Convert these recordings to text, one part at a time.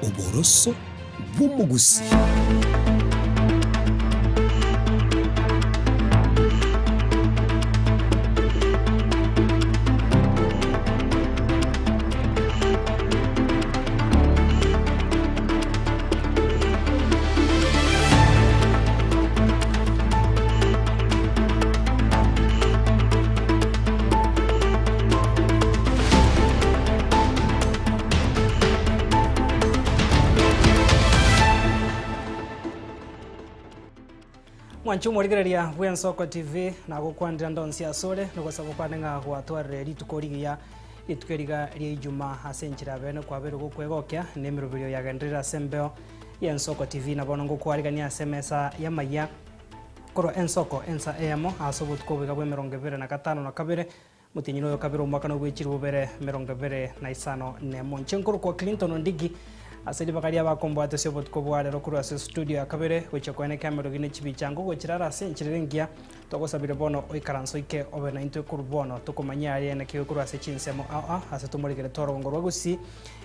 Oboroso bw'omugusi. Mwanchu murigereria Bwensoko TV na gukwandira ndonsi asore nuko sabo kwanenga gwatwarire ritukorigia itukeriga ria Ijumaa asenchira bene kwa beru gukwegokya nemirubirio yagendera sembeo ya Ensoko TV na bono gukwarigania semesa ya maya koro Ensoko ensa emo asobut kobiga bwe 25 na kabere mutinyino yo kabere umwaka no gwechiri bubere 25 ne monchenkuru kwa Clinton Ndigi asili bakaria bakombo atese botko bware rokuru ase studio ya kabere weche kwene kamero gine chibichango gochirara senchirengia togosabire bono oikaranso ike obe na into kurbono tukomanya ari ene kiyo kuru ase chinsemo ase tumurigere toro ngorwa gusi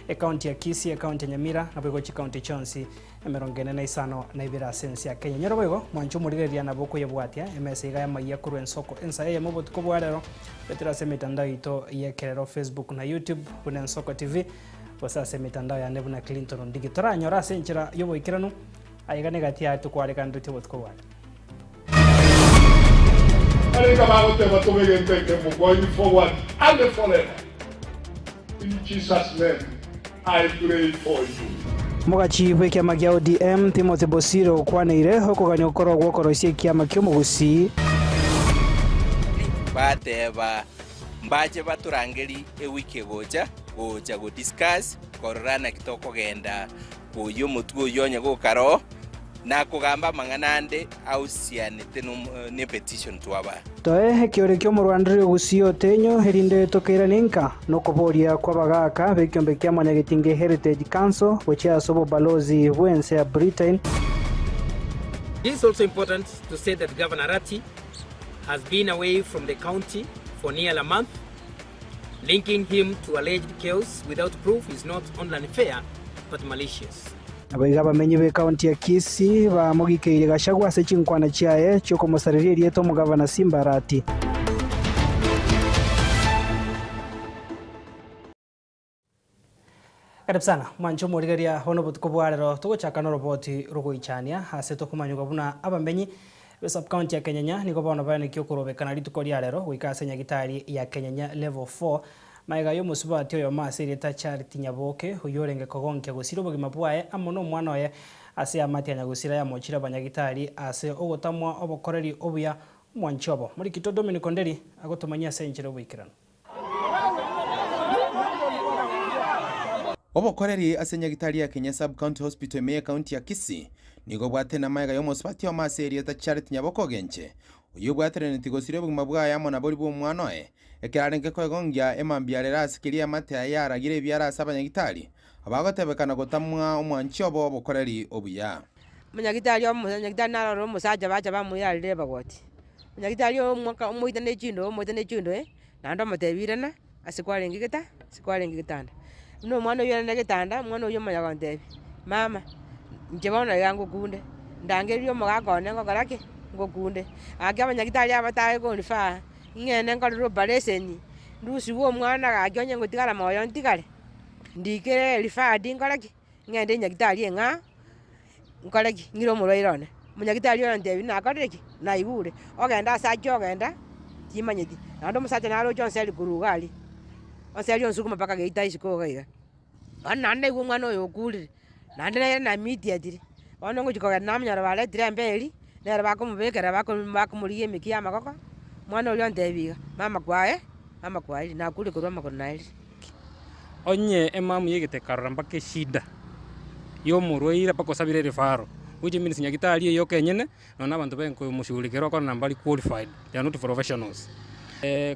account ya Kisii account ya Nyamira na bego county chonsi emerongene na isano na ibira sense ya Kenya nyoro bego mwanchu murigeria na boko yebwatia emesiga ya maiya kuru Ensoko ensa ye mobotko bware betira se mitandao ito yekerero Facebook na YouTube kuna Ensoko TV wasase mitandao ya Nebu na Clinton Ndigi toranyora senchira yobo ikiranu ayigane gati atu kwareka nduti botko wale Aleka bagote batomege mpeke mo going forward and forever. In Jesus' name I pray for you. Mugachi kiama kia ODM Timothy Bosiro kwaneire hokoganya ukoro gwokorosie kiama kyo mugusi bateba mbaje baturangeri ewiki gocha go discuss korana kitoko genda kuyo mutgo yonya go karo na kugamba manganande ausianite ne petition twaba toe kiore kyo murwandire gusio tenyo herinde tokera ninka no koboria kwa bagaka bekyombe kya manyagitinge Heritage Council which is sobo balozi wense ya Britain. It is also important to say that Governor Ratti has been away from the county for nearly a month. Linking him to alleged chaos without proof is not only unfair but malicious. Abayiga bamenye be county ya Kisii bamugikeire gashagwa ase chinkwana chiaye cyoko musariri rieto mugavana Simba Ratti. Karibu sana mwancho murigeria hono butko bwarero tugochaka no roboti rugoichania ase tokumanyuga buna abamenyi sub county ya Kenyanya niko bono bane kyokurobekana ritukoria rero gwikase nyagitari ya Kenyanya level 4 maiga yo musubati yo masiri ta Charity Nyaboke uyorenge kogonke gusiro bugima bwaye amono mwana oye ase amati anyagusira ya mochira banyagitari ase ogotamwa obokoreri obuya mwanchobo muri kito Dominic Nderi agotomanya senchero bwikirano obokoreri ase nyagitari ya Kenya Sub County Hospital Meya County ya Kisii nigo bwate na maiga yo musubati yo masiri ta Charity Nyaboko genche uyu bwatere nitigosire bugima bwaye amona bori bwo mwana oye ekirarenge kwegongia emambiarera asikiria mate yaragire byara sabanyagitari abagotebekana gotamwa omwanchobo bokoreri obuya munyagitari omunyagitari nararo musaja baja bamuyarire bagoti munyagitari omwaka omuitane chindo nando matebirana sikwarenge gitanda no mwana oyo na gitanda mwana oyo mayagondebi mama njebona yangu kunde ndangerio mogakone ngogarake ngokunde age abanyagitari abataye gonfa ngene ngorero baleseni ndusi wo mwana gagyonye ngotigara moyo ntigare ndikere rifadi ngoraki ngende nyagitari nga ngoraki ngiro muroirone munyagitari yo ndebi na koreki na igure ogenda sajo ogenda timanyiti nando musaje naro Johnsel kurugali oseli onsukuma paka geita isiko gaiga anande wo mwana oyo kulire nande na media diri ono ngujikoga namnyara bale dirembeli nere bakomubekera bakomuriye mikia makoko mwana uli ondebiga mama kwae na kuli kurwa makonaili onye emamu yegete karamba ke shida yo murweira pako sabire refaro which means nyagitari yo kenyene nona bantu benko mushulikero ko nambali qualified they are not professionals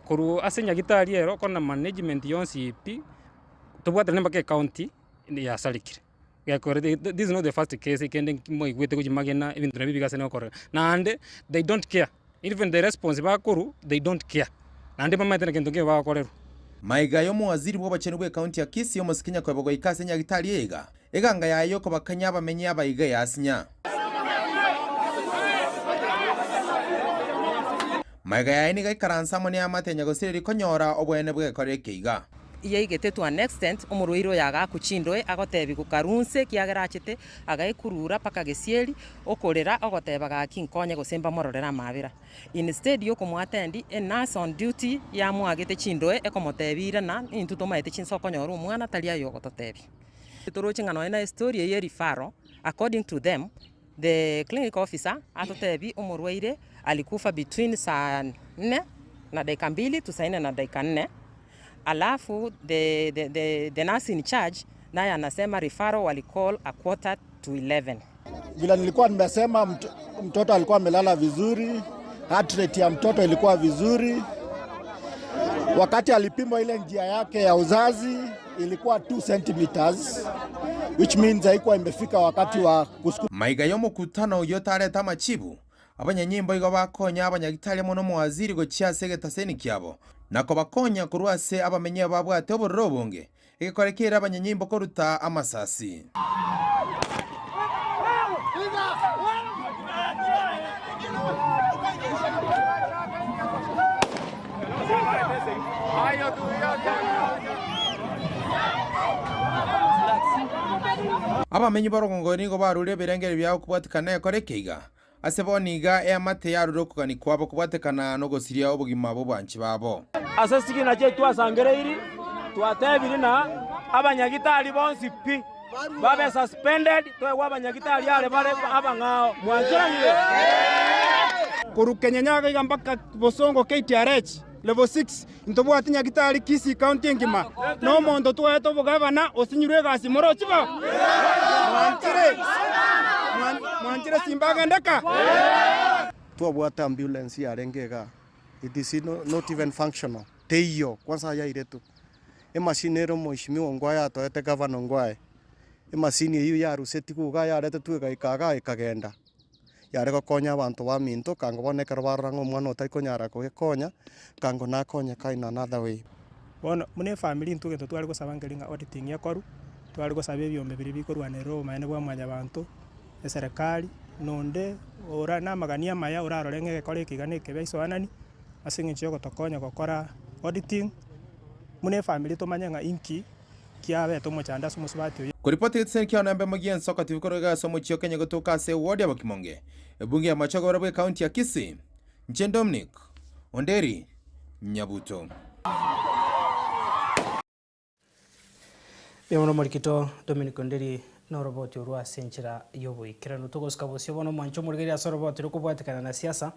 kuru ase nyagitari ero ko na management yonsi pi tobwata nemba ke county ya salikire this is not the first case ikende moigwete kujimagena even tunabibiga sene okore nande they don't care even the responsible kuru they don't care nande mama tena kento ke bakorero maiga yo muwaziri bw'abakene bwe county ya Kisii omosikinya kwa bogo ikase nyagitari yega eganga yayo kobakanya abamenyi abaiga yasinya maiga yayo niga ikaransa moni amatenya gosiriri konyora obwene bwekore keiga iye igete to an extent umurwiro yaga kuchindwe agotebi kukarunse kiagerachete agaikurura paka gesieri okorera ogoteba gakinkonye gosemba mororera mabira instead yo kumwatendi a nurse on duty ya mwagete chindwe ekomotebira na intuto maete chinso konyora umwana talia yo gototebi toroche ngano na story ye referral according to them the clinic officer atotebi umurwaire alikufa between saa 4 na dakika 2 to saa 4 na dakika 4. Alafu the nurse in charge naye anasema referral walicall a 10:45. Vile nilikuwa nimesema mtoto alikuwa amelala vizuri, heart rate ya mtoto ilikuwa vizuri. Wakati alipimwa ile njia yake ya uzazi ilikuwa 2 centimeters, which means haikuwa imefika wakati wa kusukuma. Maiga yo mukutano yotare tamachibu abanyanyimbo igo bakonya abanyagitari mono muwaziri go chiase getaseni kyabo nako bakonya kurwase abamenye babwate obororo bonge igikorekera abanyanyimbo koruta amasasi abamenyi barongo nigo barure birengere byao kubwatikana ekorekeiga aseboniga amate yaruro kugani kwabo kubwatekana no gosiria obugima bo banchi babo asasiki na je twasangere iri twatebiri na abanyagitari bonsi pi babe suspended twa abanyagitari yale bare abangao mwanjirangire kurukenyenyaga igambaka bosongo KTRH level 6 ntobwati nyagitari Kisii county ngima no mondo twaeto bugabana osinyirwe gasi moro chiba mwanjire simbaga ndeka twabwata ambulance yarengega it is not even functional teyo kwanza ya iretu emashinero moishimiwa ngwaya toete governor ngwaye emasini eyu yaruseti kuga yarete twega ikaga ikagenda yareko konya abantu ba minto kango bonekero barango mwana otaikonyara ko ekonya kango nakonya kaina another way bono mune family ntugento twari gusabangeringa auditing yakoru twari gusaba ebyombe biri bikorwanero maene bwa mwanya abantu eserikali nonde ora na magania maya urarorenge gekore kiganike beiswanani asingichyo gotokonya gokora auditing mune family tomanyenga inki kiabe tomochanda sumusubati kuripoti tsen kya nambe magien soka tivukoroga somo chyo Kenya gotoka se wodi abakimonge ebunge ya machogo rabwe county ya Kisii Nchen Dominic Onderi Nyabuto Biono morikito Dominic Onderi na roboti urwa senchira yobo ikirano tugoska bosyo bono mancho murigeri asoroboti rukubwatikana na siasa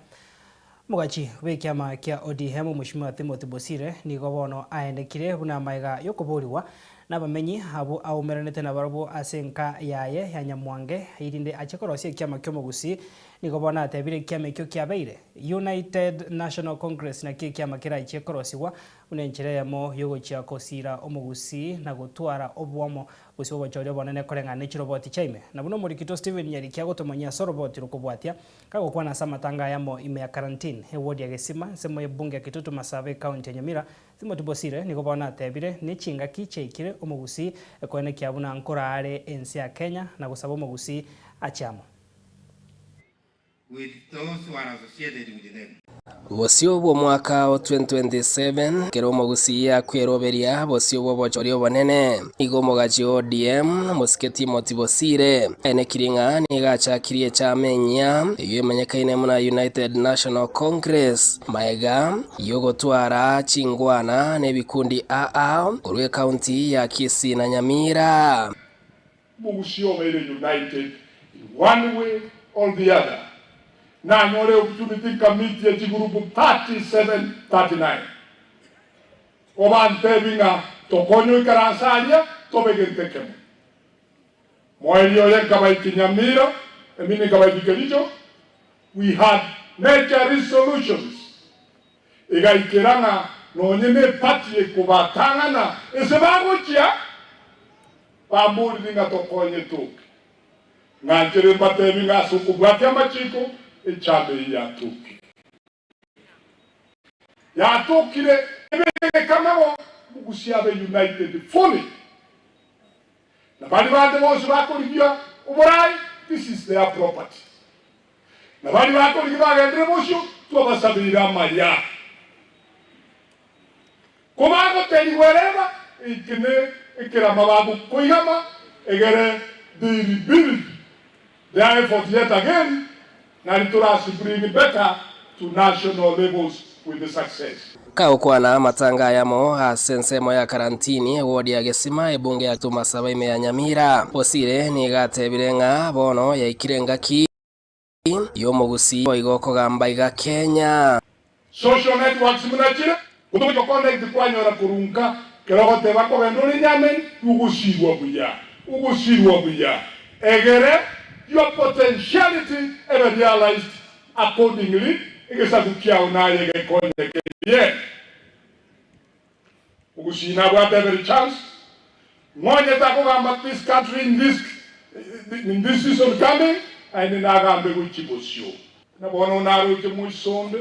mugachi bekyama kya ODM mushimwa Timothy Bosire nigo bono aendekire buna maiga yokoboriwa nabamenyi abo aumeranete na barabo asenka yaye ya Nyamwange irinde achekorosie kyama kyomogusi nigo bona atebire kyama kyo kyabeire United National Congress na kyama kira ichekorosiwa unenchire yamo yogo chia kosira omogusi na gutwara obwamo busi obochore bonene korenga nechiroboti chaime na buno murikito Steven Nyarikia gotomanya soroboti rukubwatia kago kwana samatanga yamo ime ya quarantine wodi ya Gesima semo ebunge kitutu Masabe county ya Nyamira Timothy Bosire nigo bona atebire nechinga kicheikire omogusi kwene kyabuna nkorare ensi ya Kenya na gusaba omogusi achamo with those who are associated with them. Bosio bwo mwaka wa 2027 kero mogusia kweroberia bosio bwo bochorio bonene igo mogachi ODM musiketi Timothy Bosire ene kiringa ni gacha kirie cha menya yemenyekaine muna United National Congress maega yogo twara chingwana ne bikundi AA kurwe county ya Kisii na Nyamira Bugusio made united in one way or the other. Na nyore opportunity committee ya chigurupu 37-39. Obante binga tokonyo ikarasalia tobegente kemo. Moelio ya kabaiti Nyamira, emine kabaiti Kericho. We had nature solutions. Iga ikiranga nonyene pati ekubatanga na esebago chia pamburi ninga tokonye tuki. Nganchere mbate binga sukubwati ya machiko echabe ya tuki. Ya tukile ebe kama wo Bugusiabe united fully. Na bali bande bose bakorigya uburai, this is their property. Na bali bakorigya bagendere bosho twabasabirira amaya. Kumago teri wereba ikira mababu kuigama egere the rebuild the effort yet again na liturasi bring better to national levels with the success. Kaukwana matanga yamo asensemo ya karantini wodi ya Gesima ebunge ya Tumasaba ime ya Nyamira Bosire ni gatebirenga bono ya ikirenga ki yomogusi igoko gamba iga Kenya social networks munachire kutoka connect kwanyora kurunka kerogote bako benduri nyamen ugusirwa buya egere your potentiality ever realized accordingly igesa kukia unaye gekonye yeah ugusina bwa every chance mwenye takugamba this country in this season coming and nagambe kuchibosyo na bona unaruke muisonde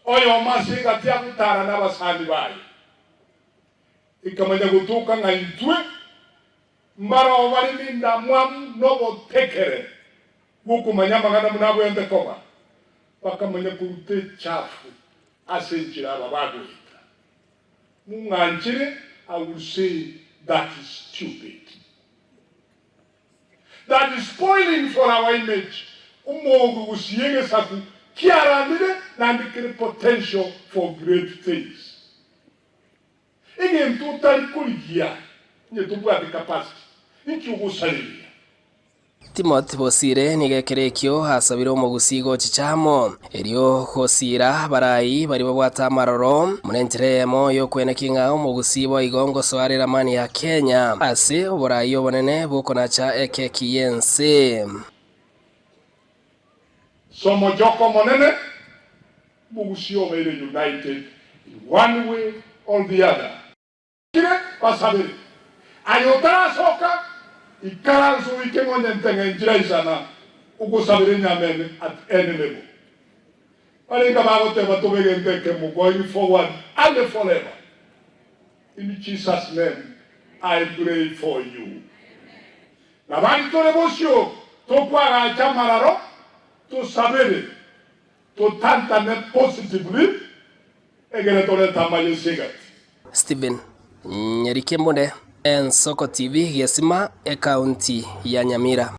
oyo masiga tia kutara na basandi bayi ikamanya gutuka nga intwe mbara obali linda mwam nobo tekere bukumanya magana munabo yende koba bakamanya kurute chafu asenjira babagwita munganjire I will say that is stupid. That is spoiling for our image. Umogu usiyege saku kiarandire na ndikire potential for great things. Ige mtutari kuligia nye tubuwa the capacity. Iki ugusaliria. Timothy Bosire nigekerekyo hasabira umugusigo chichamo elio khosira barayi bari babwata maroro munentiremo yo kwenekinga umugusibo igongo swarira mani ya Kenya ase oburayi obonene bukona cha ekekiyense somo joko monene bugusio mere united in one way or the other kire pasabiri ayotara soka ikaranzo ikengonye ntengenjira isana ugusabire nyamene at any level. Alinga bagote batobege nteke going forward and forever. In Jesus' name, I pray for you. Na bani tole bosio to kwa chamararo to sabere to tanta ne positively egere tole tamaye sigat. Stephen Nyarikemone Ensoko TV Gesima county ya Nyamira.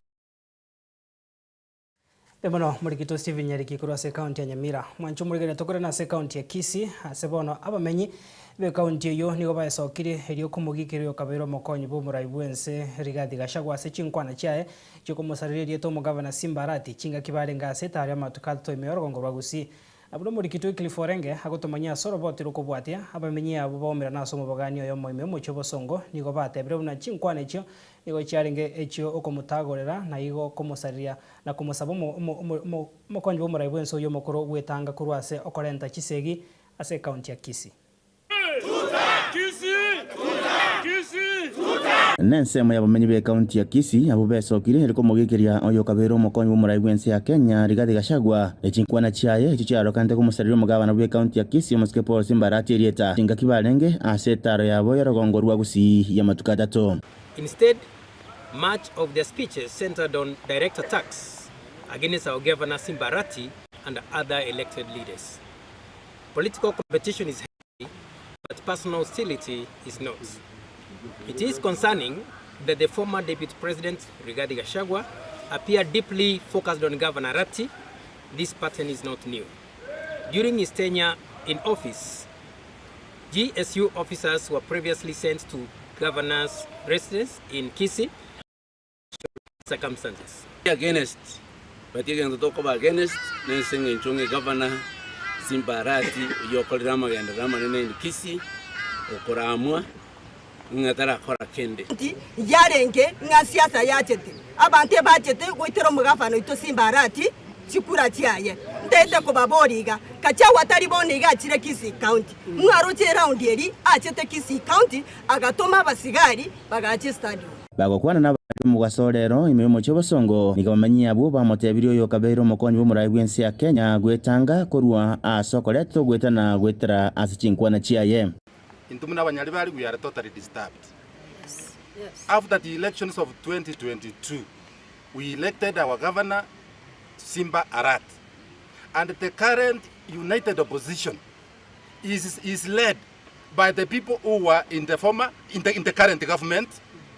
Ebono murikito Steven Nyariki kurwa se county ya Nyamira. Mwanchu murigene tokore na se county ya Kisii asebono abamenyi be county yo nigo bayesokire elio kumugikiro kabero mokonyi bo muraibwense Rigathi Gachagua se chinkwana chae chiko musarire to mugavana Simbarati chinga kibarenga se tare matukato imeorgo rwagusi abuno murikito Cliforenge agotomanya soro botiro kubwatia abamenyi abo bomera naso mubagani yo moime mucho bosongo nigo batebere una chinkwana echo nigo charenge echo okomutagorera na igo komusaria na kumusaba mokonyi bo muraibwense yo mokoro gwetanga kurwase okorenta chisegi ase county ya Kisii. Nensemo y'abamenyi be county ya Kisii abo besokire eliko mugikiria oyo kabero mokonyi bo muraibwense ya Kenya Rigathi Gachagua echinkwana chaye echicharo kante kumusariro mugabana be county ya Kisii Omusike Paul Simbarati erieta chinga kibalenge asetaro yabo yorogongo rwagusi ya matuka tato. Instead, much of their speeches centered on direct attacks against our governor Simbarati and other elected leaders. Political competition is heavy, but personal hostility is not. It is concerning that the former Deputy President Rigathi Gachagua appeared deeply focused on Governor Ratti. This pattern is not new. During his tenure in office, GSU officers were previously sent to governor's residence in Kisii circumstances. Against, but again to talk about against, then singing Chungi Governor Simbarati, Yokorama and Rama in Kisii, Okoramwa. Ngatara kora kende yarenge nga siasa yachete abante bachete goitero mugafano ito Simbarati chikura tiaye ndete ko baboriga kacha watari boniga chire Kisii county mwaroche round eri achete Kisii county agatoma basigari bagache stadium bagokwana na mugasorero imemo cyobosongo nigamanyia abo bamotebiri oyo kabero mokonyi bo muraibwense ya Kenya gwetanga korwa asokoleto gwetana gwetera asichinkwana chiaye. Intumuna abanyali bari we are totally disturbed. After the elections of 2022, we elected our governor, Simba Arat. And the current united opposition is led by the people who were in the current government,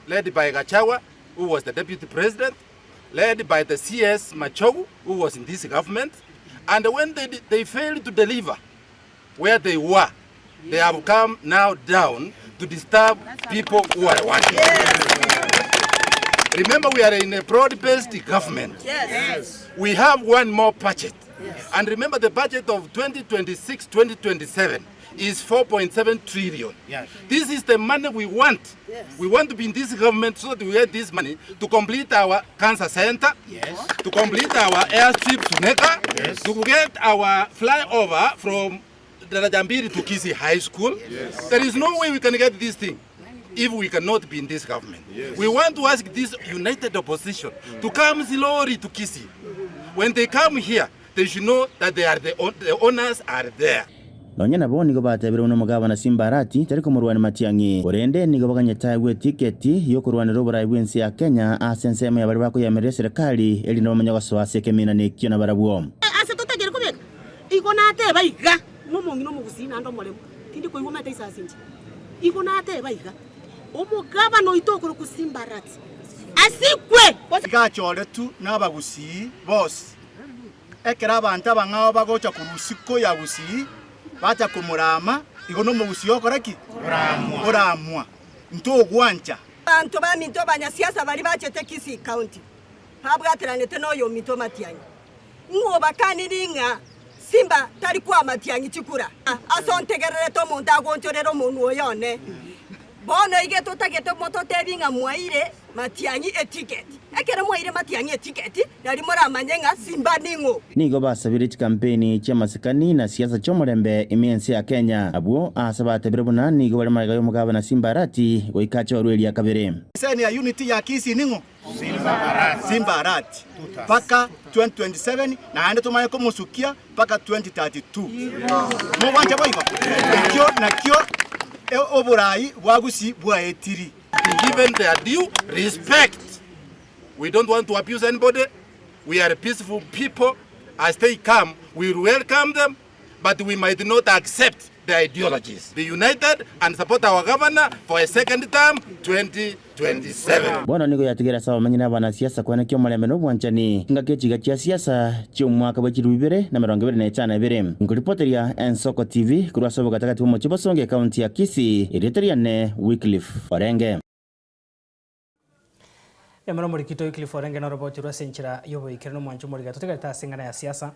led by Gachagua, who was the deputy president, led by the CS Machogu, who was in this government. And when they failed to deliver where they were, they have come now down to disturb people who are working. Remember, we are in a broad-based government. We have one more budget. And remember, the budget of 2026-2027 is 4.7 trillion. This is the money we want. We want to be in this government so that we get this money to complete our cancer center, to complete our airstrip to Neka, to get our flyover from Darajambiri to Kisii High School. There is no way we can get this thing if we cannot be in this government. We want to ask this united opposition to come slowly to Kisii. When they come here, they should know that they are the owners are there. Nonya nabo nigo batebera uno mugabana Simba Arati tari kumurwana Matiang'i orende nigo baganyetawe tiketi yo kurwanira uburayi nsi ya Kenya asensema yabari bakuyemerera serikali eli no manyagaso asekemina nekyo na barabwo ase tutegere kubeka iko nate bayiga ngomongi no mugusina ndo molemo tindi ko igomete isasinje iko nate bayiga umugabano itokuru ku Simba Arati asikwe gachore tu n'abagusi bose ekera abantu abangao bagocha kurusiko ya gusi bata kumurama igono mugusi yokoraki uramwa ntogwanja bantu ba minto banyasiasa bari bachete Kisii county habwaterangete noyo minto Matiang'i ngoba kaniringa Simba tari kwa Matiang'i chikura asontegerere to muntu agonchorero muntu oyone bono igeto tageto moto tebinga mwaire Matiang'i eticket ekere mwaire Matiang'i eticket yari mora manyenga Simba ningo nigo basabire campaign cyamasikani na siasa cyomurembe imensi ya Kenya abwo asabate birebuna nigo bari magayo mugabana Simba Arati goikacho warweli ya kabere sene ya unity ya Kisii ningo Simba Arati paka 2027 na hande tumaye ko musukia paka 2032 mo wanje boiba nakyo oburayi bwagusi bwaetiri given their due respect. We don't want to abuse anybody. We are peaceful people. As they come, we welcome them, but we might not accept their ideologies. Be united and support our governor for a second term, 2027. Bono nigo yatigera sawa manyina bana siasa kwana kyo mulembe no bwanchani ngakechiga cha siasa cyo mwaka wa 2025 nguripoteria Ensoko TV kurwasobo katakati mu Chibosonge county ya Kisii editoriane Wycliffe Orenge. Emero murikito Wycliffe Orenge na roboti rwasenchira yobo ikirano mwanju muri gatotega tasingana ya siasa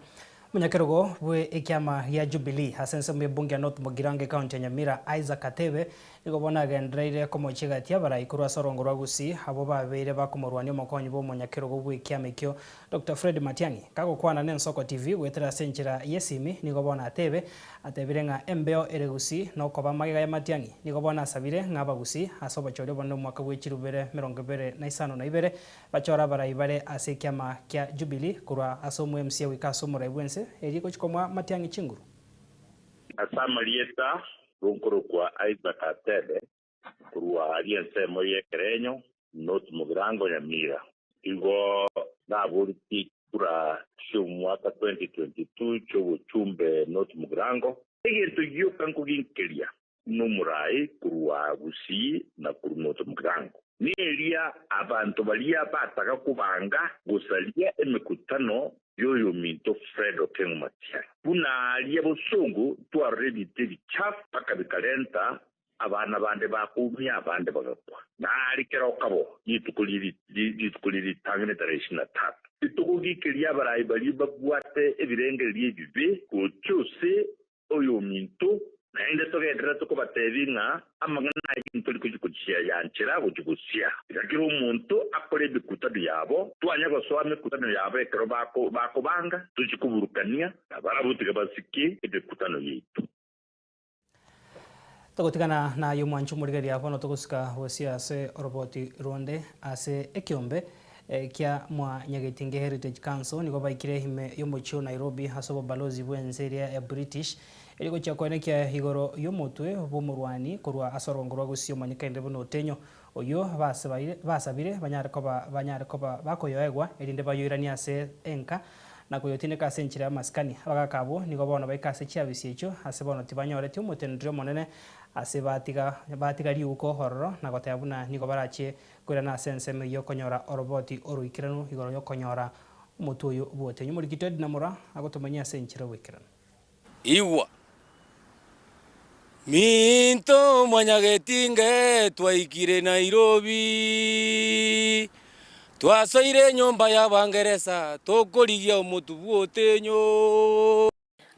munyakerogo bwe ikiama ya Jubilee hasense mu bunge North Mugirange county ya Nyamira Isaac Atebe igobona gendreire komochiga tia bara ikurwa sorongo rwagusi abo babere bakomorwani mokonyi bo munyakerogo bwe ikiama kyo Dr. Fred Matiang'i kago kwana Ensoko TV wetera senchira yesimi nigobona Atebe atebirenga embeo eregusi no koba magiga ya Matiang'i nigobona sabire ngabagusi asobo chore bono mwaka bwe chirubere 2025 bachora bara ibare ase kiama kya Jubilee kurwa asomu MC wikaso muraibwense eriko chikomwa Matiang'i chinguru asamalieta runkuru kwa Isaac Atebe kurwa aliense moye kerenyo North Mugirango Nyamira igo nabuliti kura mwaka 2022 chobo chumbe North Mugirango egeto yo kanko ginkelia numurai kurwa busi na kuru North Mugirango ni elia abantu balia bataka kubanga gusalia emikutano yoyo minto Fred Okengo Matiang'i buna alia bosungu tu already tedi chaf paka bikalenta abana bande bakumya abande bagapwa nari kero kabo yitukuliri tangene tarishina tatu itukugikiria barayi bali babwate ebirenge libibe ko cyose oyo minto naende togendera tukubatevinga amangana y'intu likujikuchia yanchira kujikusia ikakira umuntu akore bikutano yabo twanya goswa mikutano yabo ekero bakobanga tujikuburukania abarabutika basiki ebikutano yitu togotigana na yo mwanchu murigari hapo no togusika wosia ase roboti ronde ase ekiombe kia mwa Nyagetinge Heritage Council niko baikire hime yo mocho Nairobi hasobo balozi bwenzeria ya British eri gocha konekia igoro yomutwe bomurwani korwa asorongorwa gusio manyikainde buno Otenyo oyo basabire banyare koba bakoyoegwa erinde bayoirania ase enka na kuyotine kase nchira maskani abagakabo nigo bono baikase chiabisi echo ase bono tibanyoreti omutendrio monene ase batiga riuko hororo na gotabuna nigo barache kurana senseme yo konyora oroboti oruikiranu igoro yo konyora omutuyo Otenyo murikitedi namura agotomanya ase nchira wikiranu iwa minto mwanyagetinge twaikire Nairobi twasoire nyomba ya Bangereza tokorigia omutubu Otenyo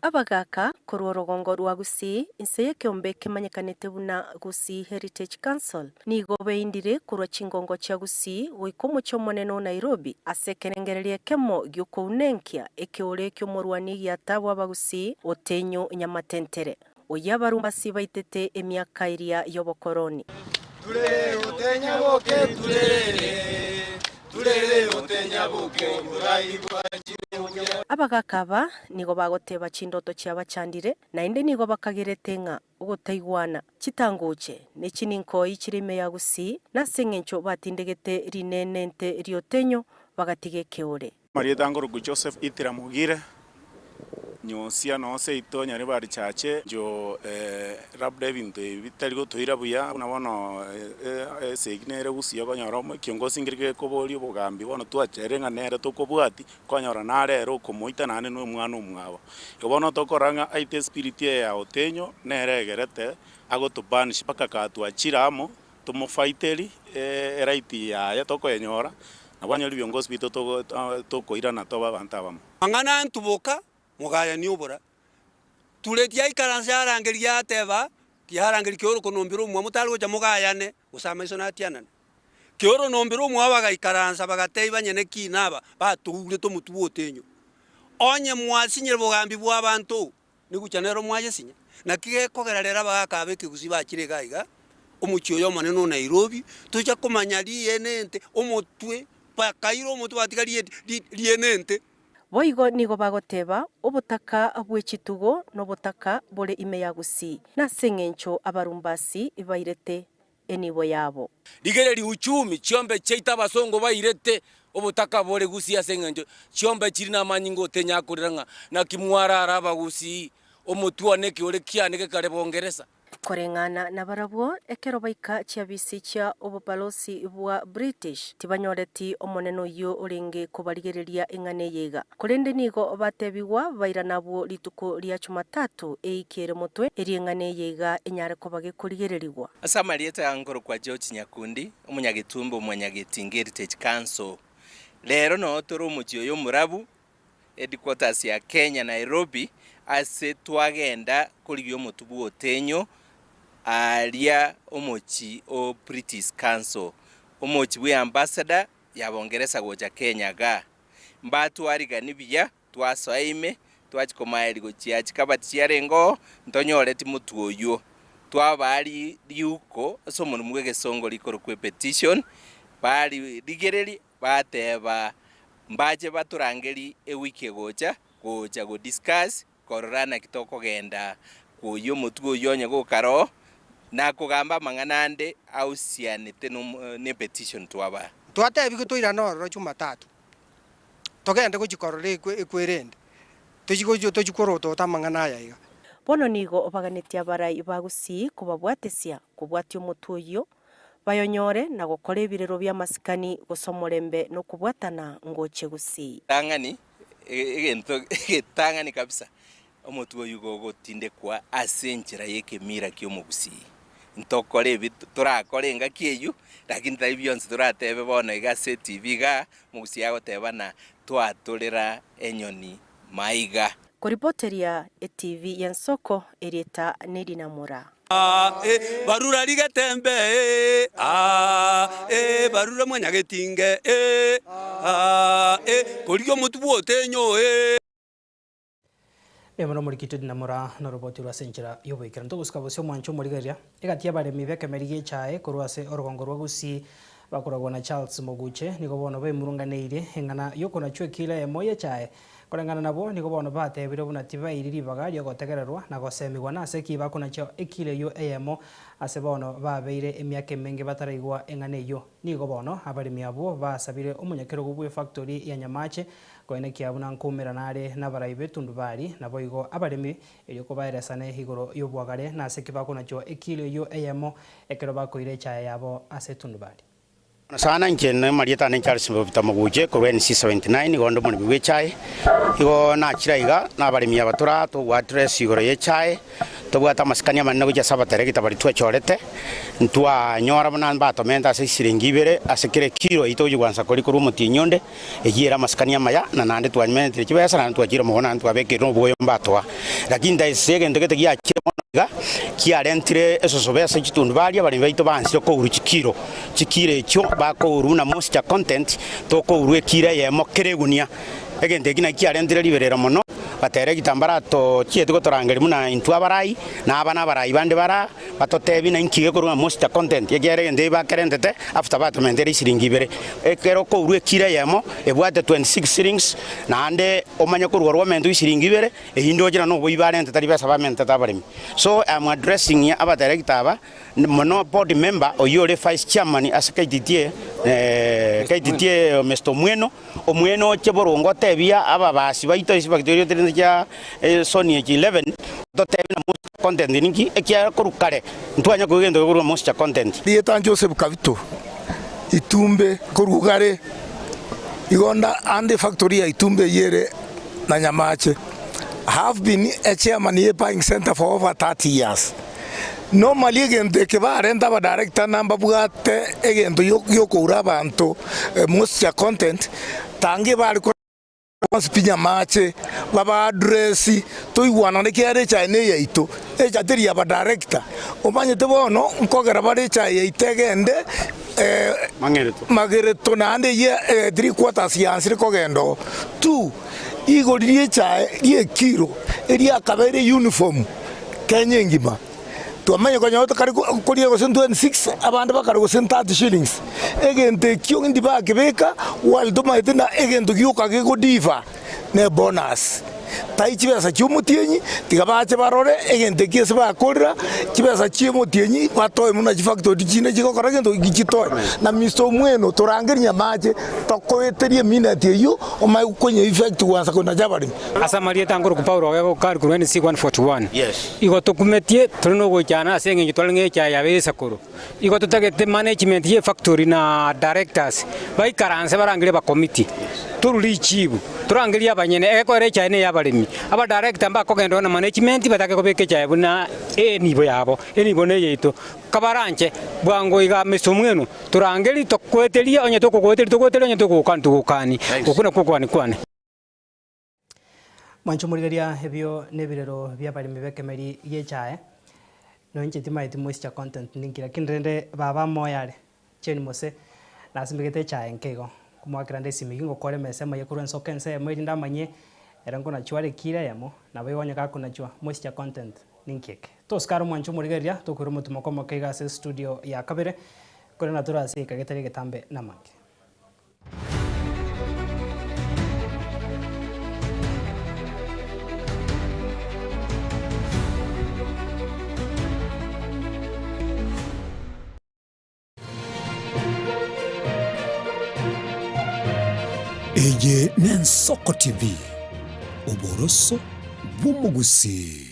abagaka korwa rugongo rwa Gusii inse yekiombe kimanyekanite buna Gusii Heritage Council nigo beindire korwa chingongo cha Gusii goikomo chomoneno Nairobi asekerengererie kemo gyukounenkia ekiore kyomorwani giatabwa abagusii Otenyo Nyamatentere oyabarumbasi baitete emiaka iria yobokoroni turere Otenyo boke turere Otenyo boke urayibwa abagakaba nigo bagoteba chindoto cia bachandire na inde nigo bakagirete nga ugotaigwana chitanguche nechininko ichirime ya Gusii na sengencho batindegete rinenente riotenyo bagatige keore Maria Tangoro Joseph Itira Mugire nyosia no se itonya ri bari chache jo rabda ebintu bitari gotoira buya nabono seginere Gusii konyoromo kiongozi ngirike kobori obugambi bono twacherenga nere tokobwati konyora narero komoita nane no mwana omwabo bono tokoranga aite spirit ya Otenyo neregerete agotubanish paka katwachiramo tumofighteri right ya tokoyenyora nabanya libiongozi bito tokoirana toba bantaba angana ntuboka mugaya ni ubura tuletia ikaranza arangeri yateba kiarangeri kioro konombiro mwa mutari gocha mugayane usama iso natianane kioro nombiro mwa bagaikaranza bagateiba nyene kinaba batugure to mutu Otenyo onye mwasinyire bogambi bwa abantu niguchanero mwaje sinya na kigekogerera bagakabe kigusi bakire gaiga omuchio yo maneno Nairobi tuja komanya lienente omutwe pakairo omutu batigari lienente boigo nigo bagoteba obutaka bwechitugo no butaka bole ime ya Gusii na sengencho abarumbasi ibairete enibo yabo ligereri uchumi chiombe cheita basongo bairete obutaka bole Gusii asengencho chiombe chiri na manyingo Otenyo akoreranga na kimwara araba Gusii omutua neki ole kianeke kare Bongereza korengana na barabwo ekero baika chiabisi chia obopalosi bwa British tibanyoreti omoneno yo oringe kubarigereria engane yega kurende nigo batebiwa baira nabo lituko lia Jumatatu eikere mutwe eri engane yega enyare kubage kurigereriwa asamarieta angoro kwa George Nyakundi omunyagitumbo Mwanyagetinge Heritage Council lero no toro muchio yo murabu headquarters ya Kenya Nairobi ase twagenda kurigyo mutubu Otenyo alia omochi o British Council omochi we ambassador ya Bongereza goja Kenya ga mbatu ariga nibiya twasoime twachikomaeli gochia chikabati yarengo ntonyoreti mutu oyo twabali liuko somuntu mwege songo likoro kwe petition bali ligereri bateba mbaje baturangeri ewiki gocha go discuss korana kitoko genda kuyo mutu oyo nyago karo na kugamba manganande ausianite ne petition twaba twatebi kutoira no Jumatatu togende kuchikorore ekwerende tuchikoroto tamangana yaiga bono nigo obaganitia barai ba Gusii kubabwatesia kubwatio mutu oyo bayonyore na gukora ibirero bya masikani gusomorembe no kubwatana ngoche Gusii tangani tangani kabisa omutu oyo gotinde kwa asenchira yekemira kyo mu Gusii ntokore bitu turakore ngakieyu lakini taibionse turatebe bono igase TV ga mu Gusii agotebana twatulira enyoni maiga kuripoteria TV yansoko erieta Nedinamura barura ligatembe barura Mwanyagetinge korigyo mutu Otenyo Emoro murikitedi namura na roboti rwa senchira yoboikira ntugusika bosyo mwancho murigeria igatia baremi beke merige chae korwase orugongo rwa Gusii bakoragwo na Charles Moguche nigo bono baimurunganeire eng'ana yokona chwe kile emoye chae korengana nabo nigo bono batebire buna tibairi ribaga ryo gotegererwa na gosemigwa na ase ki bakona cho ekile yo emo ase bono babeire emiake menge bataraigwa eng'ana yo nigo bono abarimi abo basabire omunyakero gubwe factory ya Nyamache koine kiabuna nkumira nare nabaraibe tundubari nabo igo abarimi eryo kobaeresane higoro yobwagare na ase ki bakona cho ekile yo emo ekero bakoire chae yabo ase tundubari sana nkene marieta ne Charles Moguche ko NC79 gondo muri bwechai igo na chiraiga na barimi abatura to address igoro ye chai to bwata maskania manne goja sabatere kitabari twechorete ntwa nyora bana bato menda se siringibere asekere kiro ito yugwansa kori kuru mutinyonde egira maskania maya na nande twanymente kibesa na twajira mugona twabeke no boyo mbatwa lakini ndaisege ndegete gia kiarentire esosobesa chitundu baria bari baito bansire ko uru chikire ekyo bako uru na moisture content to ko uru ekire yemo keregunia egende gina kiarentire liberera mono batere gitambara to chiete gotorangeri muna intu abarai na abana barai bande bara batotebi na inkige ko uru moisture content yegere ngende bakerentete after batmenteri siringibere ekero ko uru ekire yemo ebwate 26 shillings na ande omanya ko uru mendu siringibere ehindo jira no boibarente tari besa bamente tabarimi. So I'm addressing aba director mono board member oyore vice chairman as KDTA Mr. Omweno cheborongo tebia aba basi baito isi factory ya Sony 11 to tebina most content ninki ekia korukare ntwanya kugendo ko most content Dieta Joseph Kavito Itumbe korugare igonda ande factory ya Itumbe yere na Nyamache. Have been a chairman here buying center for over 30 years. Normally again the kebarenda ba director number bugate again to yokura bantu most content tangi bari ko spinya mache baba address to iwana ne kere chaine yeito e jateri ya ba director omanye te bono nkogera bari chaye itegende magereto na ande ye 3 quarters ya ansiri kogendo 2 igo rie chae rie kiro eria kabere uniform Kenya ngima to amanya kwa nyoto kari kuri go 26 abandi bakari go 30 shillings egente kyo ndi ba kebeka waldo maitina egento kyo kage go diva ne bonus tai chibesa cyumutienyi tigabache barore egente kiese bakorera chibesa cyumutienyi batoye muna factory chine chiko karagendo gichitoy na Mr. Mweno torangeri Nyamache tokoeterie minute eyo omai kwenye effect wansa kona jabari asa marieta ngoro ku Paulo wego kar ku NC141 yes igo tokumetie turino go jana asenge ngitolenge cha yabesa koro igo tutagete management ye factory na directors bai karanse barangire ba committee turuli chibu turangiri abanyene ekore chaine yabarimi aba director mbako gendo na management batake kobeke chae buna nibo yabo nibo ne yeito kabaranche bwango iga mesomwenu turangiri tokweteria onye tokweteria onye tokukani okuna kukwane Mancho murigeria hebio nebirero bya barimi bekemeri ye chae no nche timaiti moisture content ninkira kindrende baba moyare cheni mose nasimbigete chae nkego kumwakira ndesi migingo kore mese maye kurwen sokense mwiri ndamanye erango na chware kira yamo na bayonya ka kuna chwa moisture content ninkeke toskaro Mancho murigeria tokuru mutumoko mokega se studio ya kabere kore natura se kagetari getambe namake Eye Nensoko TV oboroso bumugusi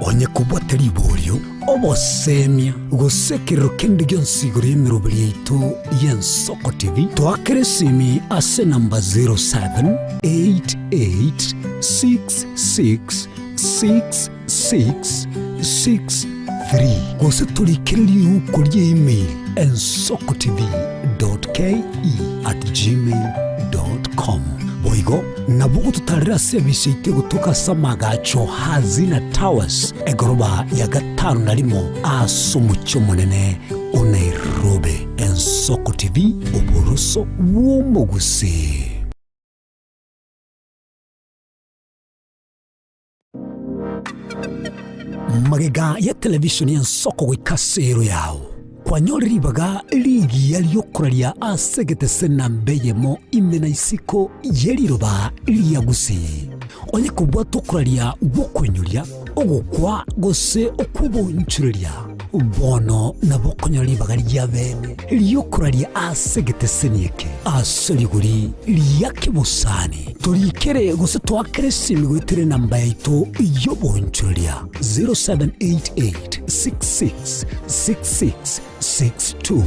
onye kuboteri iborio obosemia gusekero kendi gyonsigoro y'emirobiri yaitu y'Ensoko TV twakeresimi ase namba 0788666663 gose turikiriri uko ry'email ensokotv.ke@gmail.com boigo nabugo tutarira service itego tukasamaga hazi na towers egoroba ya gatanu narimo asumucyo munene o Nairobi. Ensoko TV oboroso w'umuguse. Magega ya televishoni y'Ensoko wikasero yawo kwanyoriribaga ligi yaliyokuraria asegete sena mbeyemo imena isiko yeriroba liagusi onye kubwa tokuraria gukwenyuria ogukwa gose okubonchuria bono nabo konyoribaga lyabene liyokuraria asegete senieke asoliguri liyakibusani torikere gose twakere simigwitire namba yaito yobonchuria 0788 66 66 62.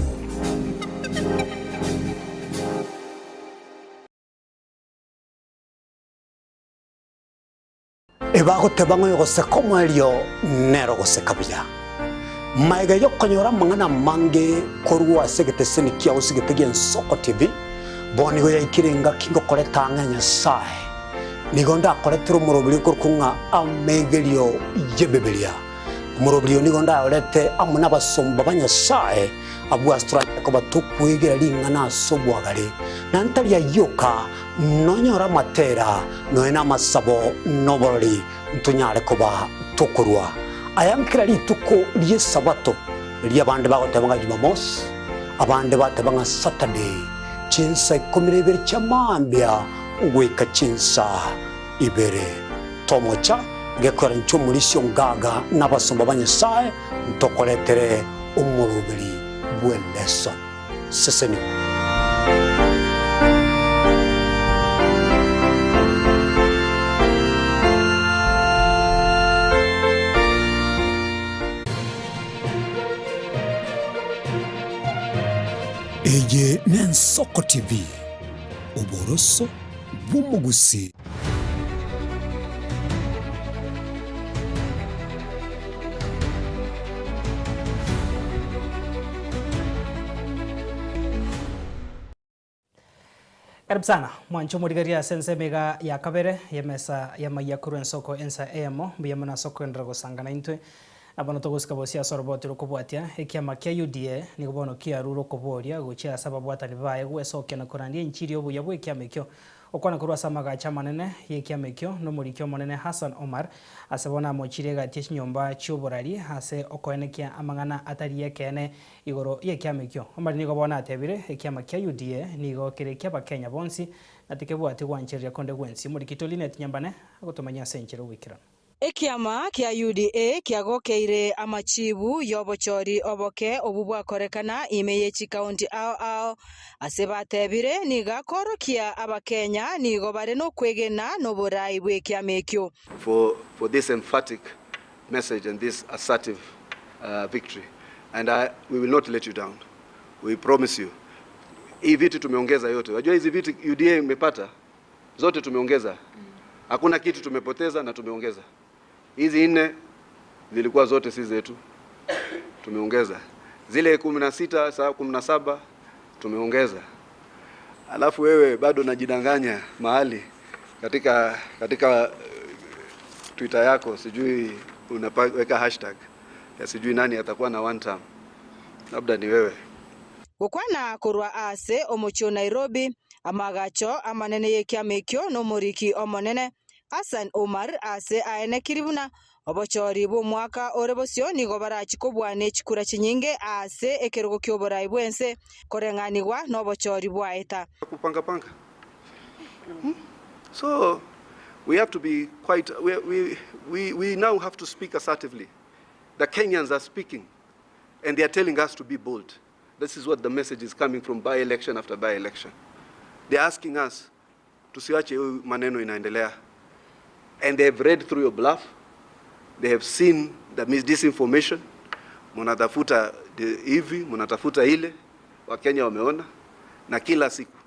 Ebagoteba ngo gose komwelio nero gose kabya maiga yokonyora mangana mange korwa segete senikia usigete gen Soko TV boni go yakirenga kingo koleta nganya sai nigonda koletro murobili kurkunga amegelio yebebelia murobili nigonda olete amuna basomba banyasai abu Australia ko batukwegera lingana sobwagale nantalia yoka nonyora matera noena masabo nobori ntunyare koba tukurwa ayankira lituko liye sabato liye bande bagotabanga Jumamosi abande batabanga Saturday chinsa ikomirebere chamambya ugweka chinsa ibere tomocha gekora nchumulisyo ngaga nabasomba banyasaye ntokoletere umurubiri bweleso seseni Eye Soko TV uboroso bw'umugusi Karibu sana mwancho murigaria sense mega ya kabere yemesa ya mayakuru ensoko ensa emo biyamana soko ndra gosangana intwe abana togosika bosia soroboti rokobwatia ekiama kia UDA nigobono kia ruro koboria gochia sababu atani bae gwesokia na korandia inchiri obu yabwe kiama kyo okwana kurwa samaga chamanene yekiama kyo no murikyo monene Hassan Omar asabona mochire gatie nyomba choborari hase okoenekia amangana atari yekene igoro yekiama kyo Omar nigobona atebire ekiama kia UDA nigo kirekia bakenya bonsi natikebwate gwancheria konde gwensi murikitoline tinyambane agotomanya senchero wikira Ekiama kia UDA kiagokeire amachibu yobochori oboke obubwa korekana imeyechi county ao asebatebire niga korokia abakenya nigo bare no kwegena no borai bwe kiamekyo for this emphatic message and this assertive victory and we will not let you down. We promise you. Hii vitu tumeongeza yote. Unajua hizi vitu UDA imepata zote tumeongeza. Hakuna kitu tumepoteza na tumeongeza. Hizi 4 zilikuwa zote si zetu. Tumeongeza. Zile 16 saa 17 tumeongeza. Alafu wewe bado unajidanganya mahali katika Twitter yako sijui unaweka hashtag ya sijui nani atakuwa na one term. Labda ni wewe. Gukwana kurwa ase omocho Nairobi amagacho amanene yekiamekyo no muriki omonene Hassan Omar ase aene kiribuna obochori bo mwaka orebosyo nigo barachi kobwane chikura chinyinge ase ekerogo kyoborai bwense korenganirwa no bochori bwaeta kupanga. So we have to be quite we now have to speak assertively. The Kenyans are speaking and they are telling us to be bold. This is what the message is coming from by-election after by-election. They are asking us tusiache maneno inaendelea. And they have read through your bluff. They have seen the disinformation. Munatafuta hivi, munatafuta ile. Wakenya wameona. Na kila siku.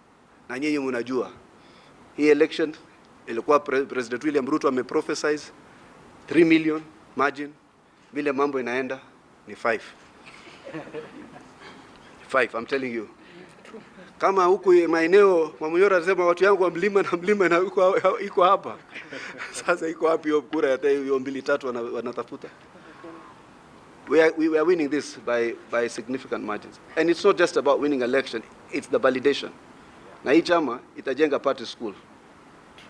Na nyinyi mnajua. Hii election ilikuwa President William Ruto ameprophesize 3 million margin. Vile mambo inaenda ni 5. 5, I'm telling you. Kama huku maeneo Mwamunyora anasema watu yangu wa mlima na mlima na iko hapa. Sasa iko wapi hiyo kura hata hiyo 2-3 wanatafuta? We are winning this by significant margins. And it's not just about winning election, it's the validation. Na hii chama itajenga party school.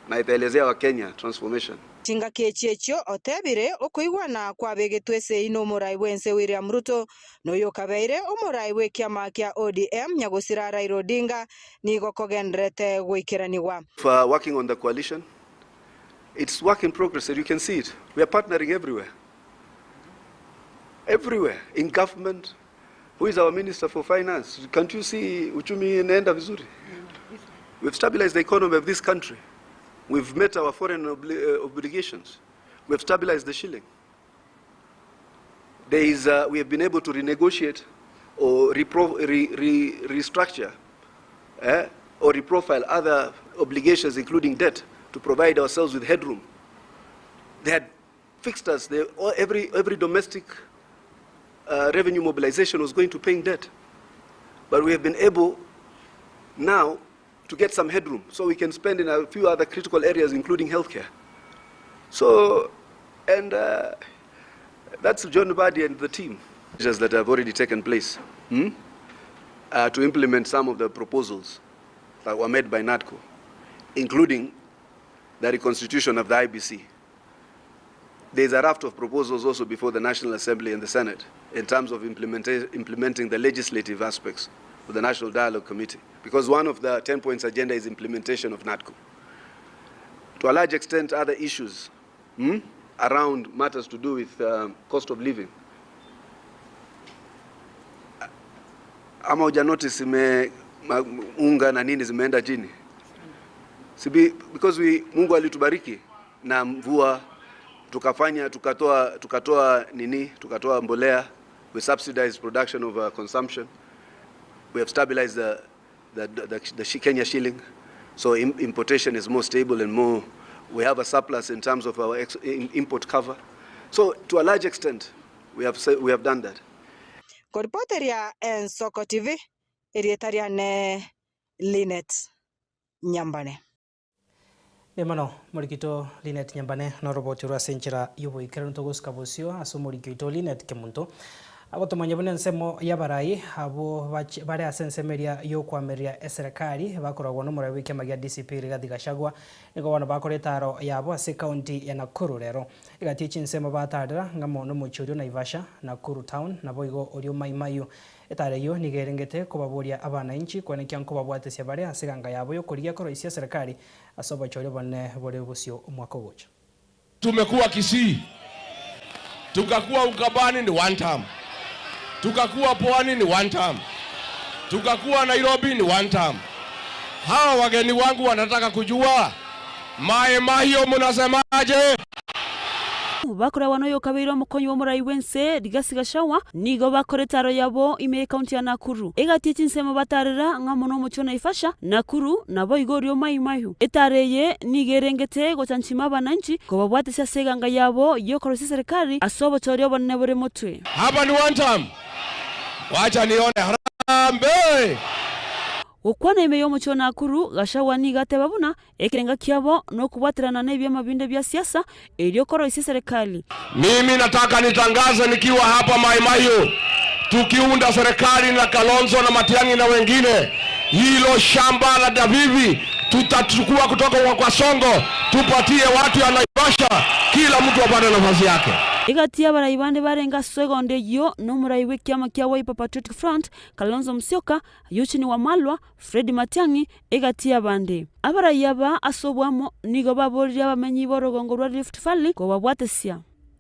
Na itaelezea wa Kenya transformation. Tinga kiechio otebire okuigwana kwa begetwese ino murai wense William Ruto noyo kabeire omurai we kiama kia ODM nyagusira Raila Odinga nigo kogendrete goikiraniwa. For working on the coalition, it's work in progress, and you can see it. We are partnering everywhere. Everywhere in government. Who is our Minister for Finance? Can't you see uchumi inaenda vizuri? We've stabilized the economy of this country. We've met our foreign obligations. We've stabilized the shilling. We have been able to renegotiate or restructure or reprofile other obligations, including debt, to provide ourselves with headroom. They had fixed us. Every domestic revenue mobilization was going to paying debt. But we have been able now to get some headroom so we can spend in a few other critical areas, including healthcare. So, and that's John Mbadi and the team. Measures that have already taken place to implement some of the proposals that were made by NADCO, including the reconstitution of the IBC. There's a raft of proposals also before the National Assembly and the Senate in terms of implementing the legislative aspects of the National Dialogue Committee, because one of the 10 points agenda is implementation of NADCO. To a large extent, other issues around matters to do with cost of living. Ama uja notice unga na nini zimeenda chini. Because Mungu alitubariki na mvua, tukatoa mbolea, we subsidize production of consumption. We have stabilized the Kenya shilling, so importation is more stable and more. We have a surplus in terms of our import cover. So to a large extent, we have done that. Koripoteria en Soko TV, erietaria ne Linet Nyambane. Emano morikito Linet Nyambane no roboti rwa senchira yubo ikerunto goskabosio aso morikito Linet Kemunto. Abo tumanyabone nsemo yabarai abo bare asensemeria yo kwameria serikali bakoragwa no murabe kyamagia DCP Rigathi Gachagua nigo bana bakoretaro yabo ase county ya Nakuru rero igatichi nsemo batadira ngamo no muchurio Naivasha Nakuru town na boigo orio maimayu etare yo nigerengete kubaboria abana inchi kwanekya nko babwatesia bare asiganga yabo yo kuriya koroisia serikali asoba chorio bane bore gusio umwaka gocha. Tumekuwa Kisii, tukakuwa Ukambani ni one term, tukakuwa Pwani ni one term, tukakuwa Nairobi ni one term. Hawa wageni wangu wanataka kujua Mahiu mnasemaje? Bakora wanoyo kabiro mukonyi wo murai wense Rigathi Gachagua nigo bakoretaro yabo ime county ya Nakuru egatichi nsemo batarira ngamono mucho Naivasha Nakuru nabo igorio Mahiu etareye nigerengete gochanchima bananchi ko babwatesha seganga yabo yokorosi serikali asobo chorio bonne bore mutwe. Hapa ni one term, wacha nione harambe Okwana imeyo mucho Nakuru Gachagua nigate babuna ekirenga kiabo no kubwatirana nebya mabinde bya siasa eliokoro isi serikali. Mimi nataka nitangaze nikiwa hapa Mahiu, tukiunda serikali na Kalonzo na Matiang'i na wengine, hilo shamba la Davivi tutachukua kutoka kwa Songo tupatie watu ya Naivasha, kila mtu apate nafasi yake. Igatia baraibande barenga segonde yo no muraiwe kiama kia Wiper Patriotic Front Kalonzo Musyoka Eugene Wamalwa Fred Matiang'i igatia bande abarayaba asobwamo nigo baborira bamenyi borogongo rwa Rift Valley ko babwatesia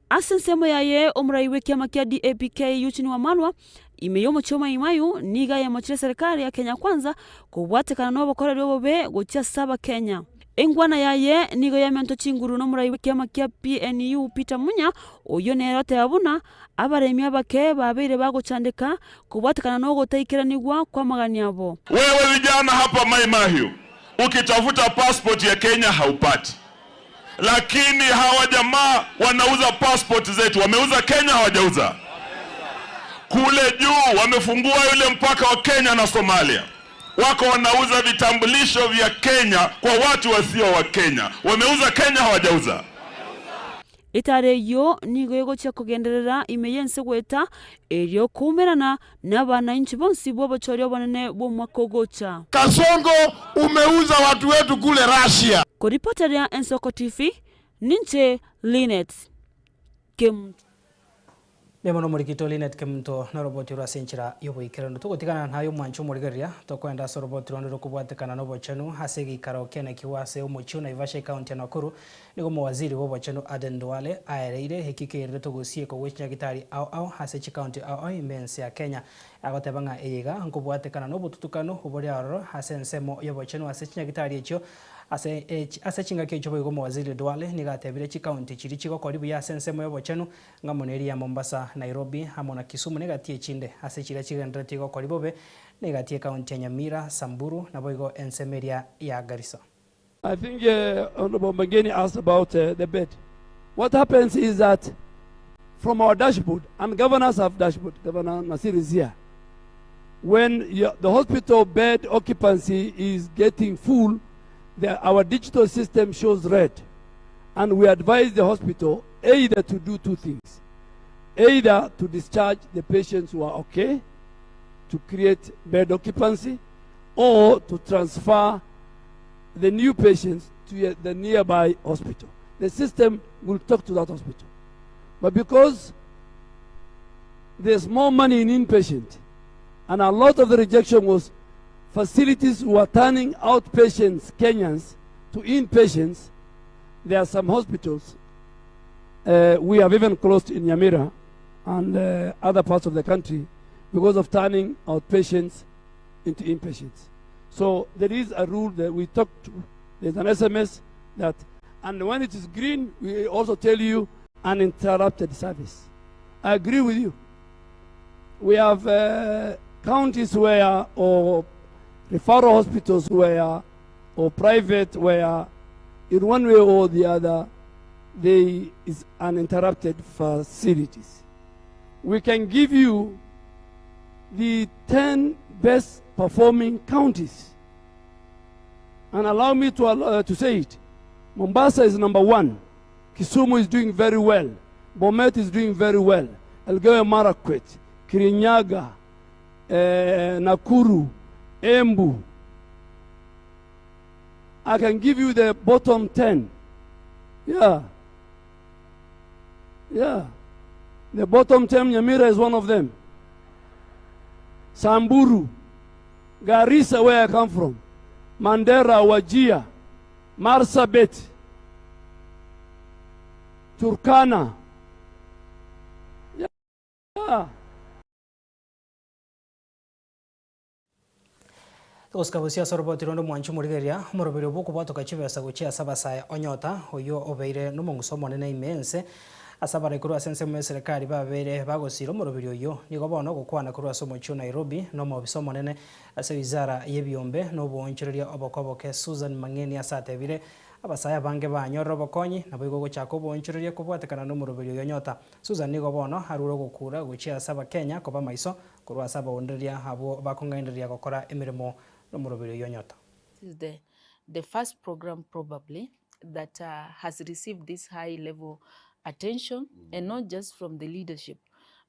asensemo yaye omuraiwe kiama kia DAPK Eugene Wamalwa imeyo muchoma imayu niga ya mochire serikali ya Kenya Kwanza ko bwatekana no bokorero bobe gocha saba Kenya. Engwana yaye nigo ya mento chinguru no muraiwe kiama kia PNU Peter Munya oyo nerote abuna abaremi abake babire bagochandika kubwatakana no gotaikiranigwa kwa magani yabo. Wewe vijana hapa Mahiu ukitafuta passport ya Kenya haupati, lakini hawa jamaa wanauza passport zetu. Wameuza Kenya, hawajauza. Kule juu wamefungua yule mpaka wa Kenya na Somalia, wako wanauza vitambulisho vya Kenya kwa watu wasio wa Kenya. Wameuza Kenya, hawajauza. Itare yo nigo yego cha kugenderera imeyense gweta elio kumerana n'abana inchi bonsi bobo chorio bonene bo mwakogocha. Kasongo umeuza watu wetu kule Russia. Ko reporter ya Ensoko TV ninche Linet Kimto. Nemono murikito Linet Kimto na roboti rwa senchira yobo ikirano tugotigana nayo mwancho murigeria tokwenda so roboti rwa kubwatekana no bochenu hasegi karaoke kiwase umuchu na Ivasha county ya Nakuru nigo mawaziri wo bochenu Aden Duale aereire hekikirire tugusie ko wichnya gitari au hasechi county au immense ya Kenya agotebanga eyiga nkubwatekana no bututukano ubori aroro hasensemo yobochenu hasechi gitari echo ase chinga ke chobo gomo waziri Duale nigatebire chi county chiri chigo koribu ya sensemo yobochenu ngamoneri ya Mombasa Nairobi hamona Kisumu negatie chinde ase chira chigendreti go koribobe negatie county ya Nyamira Samburu na boigo ensemeria ya Garissa. I think Honorable Mageni asked about the bed. What happens is that from our dashboard, and governors have dashboard, Governor Nasir is here. When the hospital bed occupancy is getting full, our digital system shows red. And we advise the hospital either to do two things. Either to discharge the patients who are okay, to create bed occupancy, or to transfer the new patients to the nearby hospital. The system will talk to that hospital. But because there's more money in inpatient, and a lot of the rejection was facilities who are turning outpatients, Kenyans, to inpatients, there are some hospitals we have even closed in Nyamira and other parts of the country because of turning outpatients into inpatients. So there is a rule that we talk to. There's an SMS that, and when it is green, we also tell you uninterrupted service. I agree with you. We have counties where, or referral hospitals where, or private where, in one way or the other, there is uninterrupted facilities. We can give you the 10 best performing counties. And allow me to say it. Mombasa is number 1. Kisumu is doing very well. Bomet is doing very well. Elgeyo Marakwet, Kirinyaga, Nakuru, Embu. I can give you the bottom 10. Yeah. Yeah. The bottom 10, Nyamira is one of them. Samburu, Garissa, where I come from, Mandera, Wajir, Marsabit, Turkana. Yeah. Oskabusia soroboti rondo mwanchu murigeria morobero boko batoka chibesa guchia sabasaya onyota oyo obeire no mungusomo nene imense asabara ikuru asense mu serikali babere bagosiro morobero yo nigo bono gukwana kuru asomo chu Nairobi no mo bisomo nene ase wizara yebyombe no bonchereria obokoboke Susan Mangeni asatebire abasaya bange banyorro bokonyi nabo igo gochako bonchereria kubwatekana no morobero yo nyota Susan nigo bono haruro gukura guchia saba Kenya koba maiso kuru asaba onderia abo bakongaenderia gokora emirimo. This is the first program probably that has received this high level attention, and not just from the leadership,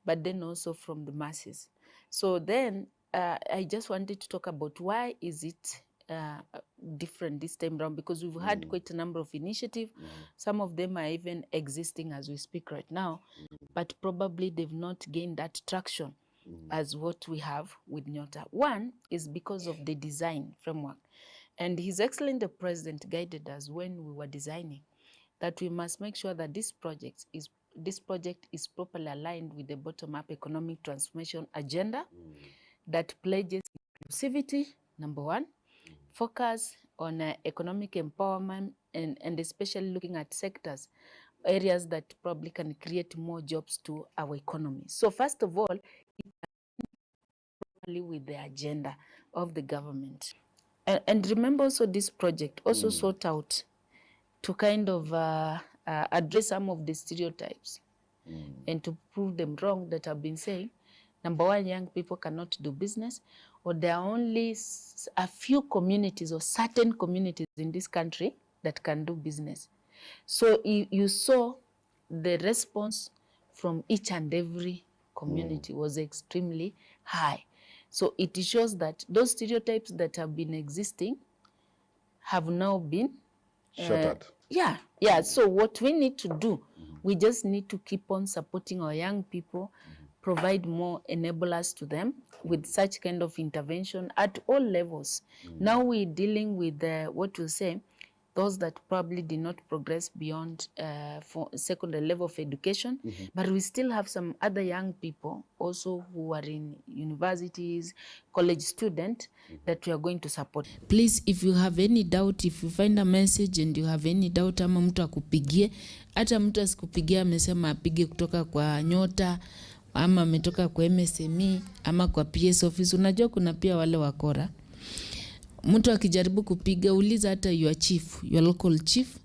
but then also from the masses. So then I just wanted to talk about why is it different this time around, because we've had quite a number of initiatives. Some of them are even existing as we speak right now, but probably they've not gained that traction as what we have with Nyota. One is because of the design framework. And His Excellency the President guided us when we were designing that we must make sure that this project is properly aligned with the bottom-up economic transformation agenda that pledges inclusivity, number one, focus on economic empowerment and especially looking at sectors, areas that probably can create more jobs to our economy. So first of all, with the agenda of the government. And remember also this project also sought out to kind of address some of the stereotypes and to prove them wrong that I've been saying. Number one, young people cannot do business, or there are only a few communities or certain communities in this country that can do business. So you saw the response from each and every community was extremely high. So it shows that those stereotypes that have been existing have now been Yeah. So what we need to do, we just need to keep on supporting our young people, provide more enablers to them with such kind of intervention at all levels. Now we're dealing with what you say, those that probably did not progress beyond for secondary level of education, but we still have some other young people also who are in universities, college student that we are going to support. Please, if you have any doubt, if you find a message and you have any doubt, ama mtu akupigie, hata mtu asikupigia amesema apige kutoka kwa Nyota, ama ametoka kwa MSME, ama kwa PS office. Unajua kuna pia wale wakora. Mtu akijaribu kupiga, uliza hata your chief, your local chief,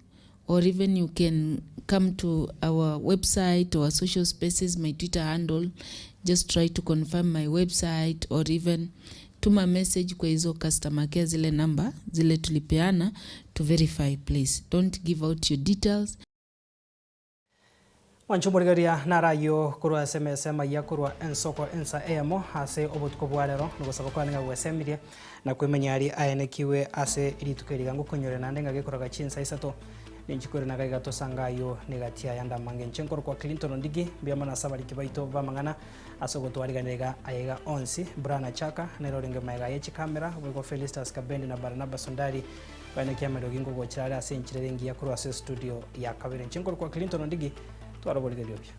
or even you can come to our website or social spaces, my Twitter handle, just try to confirm my website, or even tuma message kwa hizo customer care zile number, zile tulipeana to verify, please. Don't give out your details. Wanchumurigaria narayo kurwa SMS ya kurwa ensoko ensa emo hase obutko bwarero nugusaba kwaninga gwesemirie na kwimenyari aenekiwe ase iritukeriga ngukonyore nandenga gikoraga chinsa isato ninchikore na gaiga tosangayo negatia yanda mange nchenkoro kwa Clinton Ndigi biamana sabari kibaito bamangana asogotwariganega ayega onsi Brana Chaka nerorenge maiga yechi kamera wego Felistas Kabendi na Barnabas Sondari bane kiamero gingo gochara ase nchirerengi ya kurwa studio ya kabere nchenkoro kwa Clinton Ndigi twara boliga lyobya.